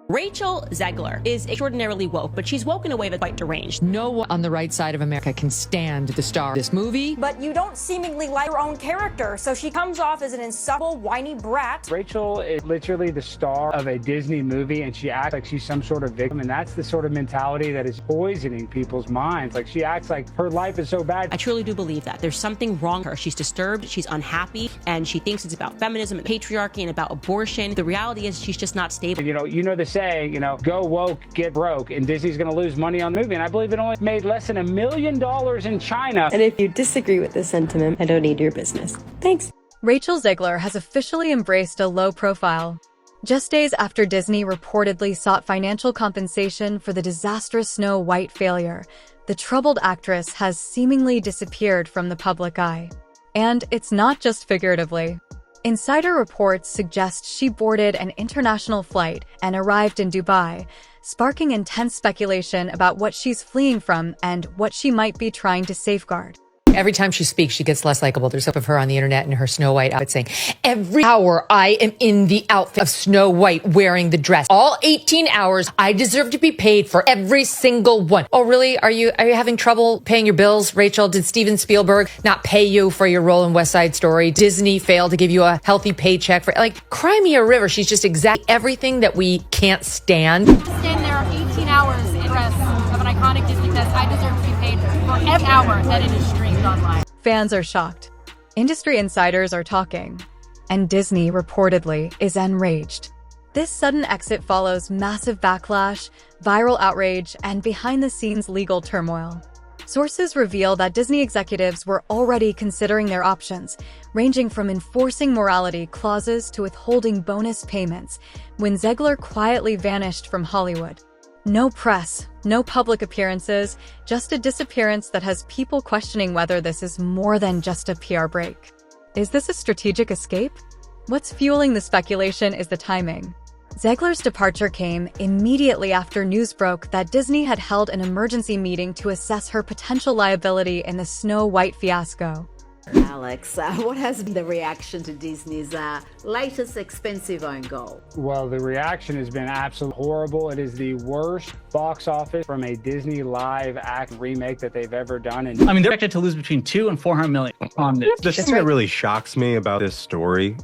Rachel Zegler is extraordinarily woke, but she's woke in a way that's quite deranged. No one on the right side of America can stand the star of this movie. But you don't seemingly like her own character, so she comes off as an insufferable, whiny brat. Rachel is literally the star of a Disney movie, and she acts like she's some sort of victim, and that's the sort of mentality that is poisoning people's minds. Like, she acts like her life is so bad. I truly do believe that. There's something wrong with her. She's disturbed, she's unhappy, and she thinks it's about feminism and patriarchy and about abortion. The reality is she's just not stable. You know the saying, go woke, get broke, and Disney's going to lose money on the movie. And I believe it only made less than $1 million in China. And if you disagree with this sentiment, I don't need your business. Thanks. Rachel Zegler has officially embraced a low profile. Just days after Disney reportedly sought financial compensation for the disastrous Snow White failure, the troubled actress has seemingly disappeared from the public eye. And it's not just figuratively. Insider reports suggest she boarded an international flight and arrived in Dubai, sparking intense speculation about what she's fleeing from and what she might be trying to safeguard. Every time she speaks, she gets less likable. There's stuff of her on the internet in her Snow White outfit saying, every hour I am in the outfit of Snow White wearing the dress. All 18 hours, I deserve to be paid for every single one. Oh, really? Are you having trouble paying your bills, Rachel? Did Steven Spielberg not pay you for your role in West Side Story? Disney failed to give you a healthy paycheck for, cry me a river. She's just exactly everything that we can't stand. Stand there 18 hours in dress of an iconic Disney dress. I deserve to be paid for every hour that it is streamed online. Fans are shocked. Industry insiders are talking. And Disney, reportedly, is enraged. This sudden exit follows massive backlash, viral outrage, and behind-the-scenes legal turmoil. Sources reveal that Disney executives were already considering their options, ranging from enforcing morality clauses to withholding bonus payments, when Zegler quietly vanished from Hollywood. No press, no public appearances, just a disappearance that has people questioning whether this is more than just a PR break. Is this a strategic escape? What's fueling the speculation is the timing. Zegler's departure came immediately after news broke that Disney had held an emergency meeting to assess her potential liability in the Snow White fiasco. Alex, what has been the reaction to Disney's latest expensive own goal? Well, the reaction has been absolutely horrible. It is the worst box office from a Disney live action remake that they've ever done. And they're expected to lose between $200 and $400 million on this. The thing that really shocks me about this story,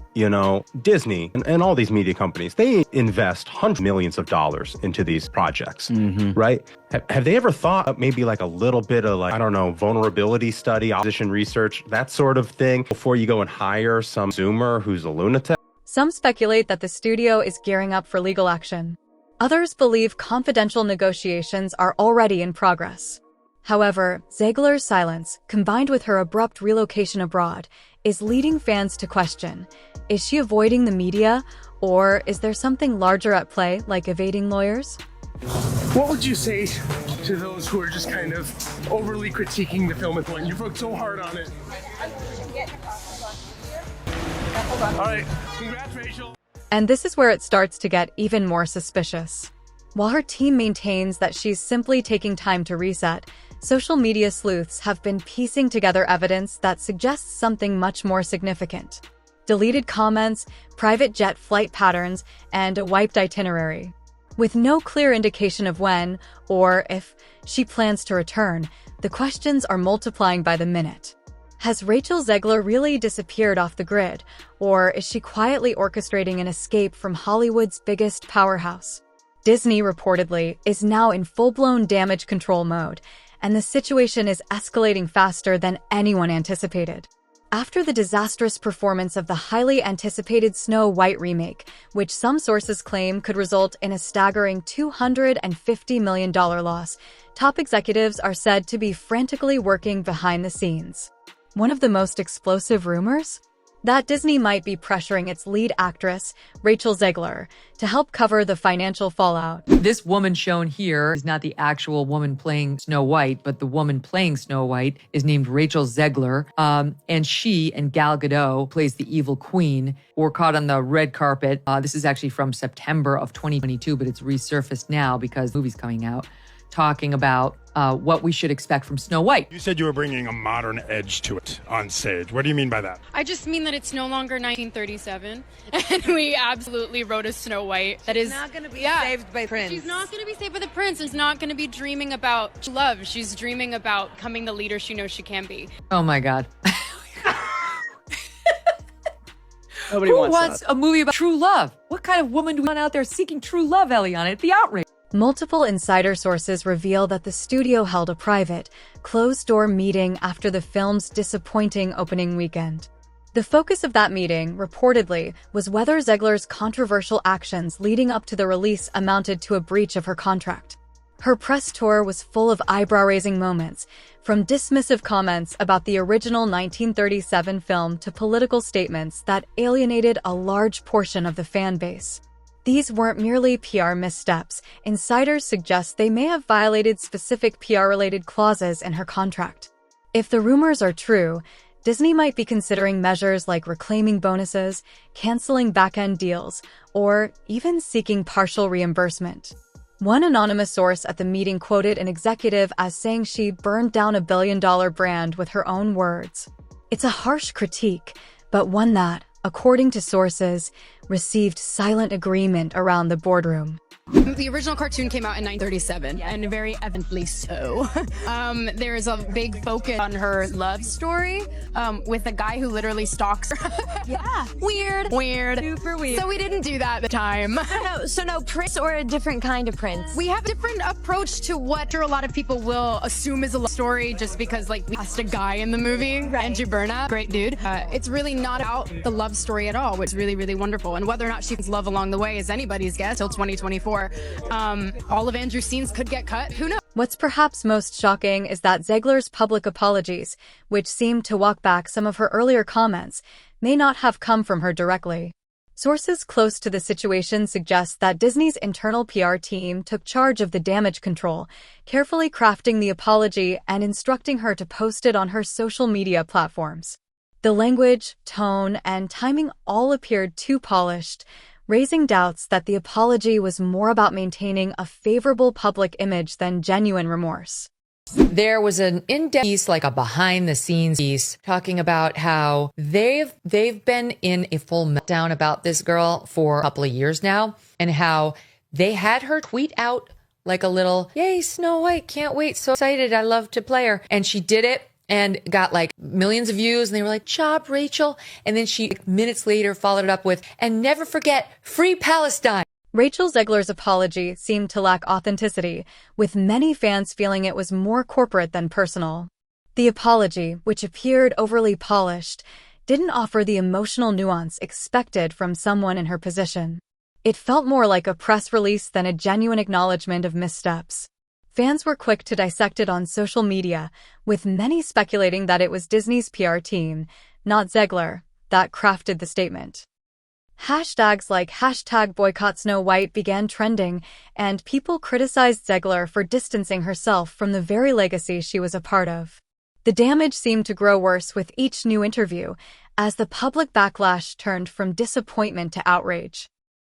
Disney and all these media companies, they invest hundreds of millions of dollars into these projects, right? Have they ever thought maybe a little bit of vulnerability study, opposition research, that sort of thing before you go and hire some Zoomer who's a lunatic? Some speculate that the studio is gearing up for legal action. Others believe confidential negotiations are already in progress. However, Zegler's silence, combined with her abrupt relocation abroad, is leading fans to question, is she avoiding the media, or is there something larger at play, like evading lawyers? What would you say to those who are just kind of overly critiquing the film at the point? You've worked so hard on it. All right, congrats, Rachel. And this is where it starts to get even more suspicious. While her team maintains that she's simply taking time to reset, social media sleuths have been piecing together evidence that suggests something much more significant. Deleted comments, private jet flight patterns, and a wiped itinerary. With no clear indication of when, or if, she plans to return, the questions are multiplying by the minute. Has Rachel Zegler really disappeared off the grid, or is she quietly orchestrating an escape from Hollywood's biggest powerhouse? Disney, reportedly, is now in full-blown damage control mode, and the situation is escalating faster than anyone anticipated. After the disastrous performance of the highly anticipated Snow White remake, which some sources claim could result in a staggering $250 million loss, top executives are said to be frantically working behind the scenes. One of the most explosive rumors? That Disney might be pressuring its lead actress, Rachel Zegler, to help cover the financial fallout. This woman shown here is not the actual woman playing Snow White, but the woman playing Snow White is named Rachel Zegler. And she and Gal Gadot plays the evil queen, were caught on the red carpet. This is actually from September of 2022, but it's resurfaced now because the movie's coming out. talking about what we should expect from Snow White. You said you were bringing a modern edge to it on stage. What do you mean by that? I just mean that it's no longer 1937, and we absolutely wrote a Snow White that is not going to be saved by Prince. She's not going to be saved by the prince, and she's not going to be dreaming about love. She's dreaming about becoming the leader she knows she can be. Oh my God. Nobody Who wants wants that. a movie about true love? What kind of woman do we want out there seeking true love, Eliana? It's the outrage. Multiple insider sources reveal that the studio held a private, closed-door meeting after the film's disappointing opening weekend. The focus of that meeting, reportedly, was whether Zegler's controversial actions leading up to the release amounted to a breach of her contract. Her press tour was full of eyebrow-raising moments, from dismissive comments about the original 1937 film to political statements that alienated a large portion of the fan base. These weren't merely PR missteps. Insiders suggest they may have violated specific PR-related clauses in her contract. If the rumors are true, Disney might be considering measures like reclaiming bonuses, canceling back-end deals, or even seeking partial reimbursement. One anonymous source at the meeting quoted an executive as saying she burned down $1 billion brand with her own words. It's a harsh critique, but one that, according to sources, received silent agreement around the boardroom. The original cartoon came out in 1937, and very evidently so. There's a big focus on her love story with a guy who literally stalks her. Yeah. Weird. Super weird. So we didn't do that at the time. So no Prince or a different kind of Prince? We have a different approach to what a lot of people will assume is a love story just because, like, we cast a guy in the movie, right. Andrew Berna, great dude. It's really not about the love story at all, which is really, really wonderful. And whether or not she finds love along the way is anybody's guess till 2024. All of Andrew's scenes could get cut. Who knows? What's perhaps most shocking is that Zegler's public apologies, which seemed to walk back some of her earlier comments, may not have come from her directly. Sources close to the situation suggest that Disney's internal PR team took charge of the damage control, carefully crafting the apology and instructing her to post it on her social media platforms. The language, tone, and timing all appeared too polished, raising doubts that the apology was more about maintaining a favorable public image than genuine remorse. There was an in-depth piece, like a behind-the-scenes piece, talking about how they've been in a full meltdown about this girl for a couple of years now, and how they had her tweet out like a little, "Yay, Snow White, can't wait, so excited, I love to play her." And she did it and got like millions of views, and they were like, "Job, Rachel." And then she, minutes later, followed it up with, "And never forget, free Palestine." Rachel Zegler's apology seemed to lack authenticity, with many fans feeling it was more corporate than personal. The apology, which appeared overly polished, didn't offer the emotional nuance expected from someone in her position. It felt more like a press release than a genuine acknowledgement of missteps. Fans were quick to dissect it on social media, with many speculating that it was Disney's PR team, not Zegler, that crafted the statement. Hashtags like #BoycottSnowWhite began trending, and people criticized Zegler for distancing herself from the very legacy she was a part of. The damage seemed to grow worse with each new interview, as the public backlash turned from disappointment to outrage.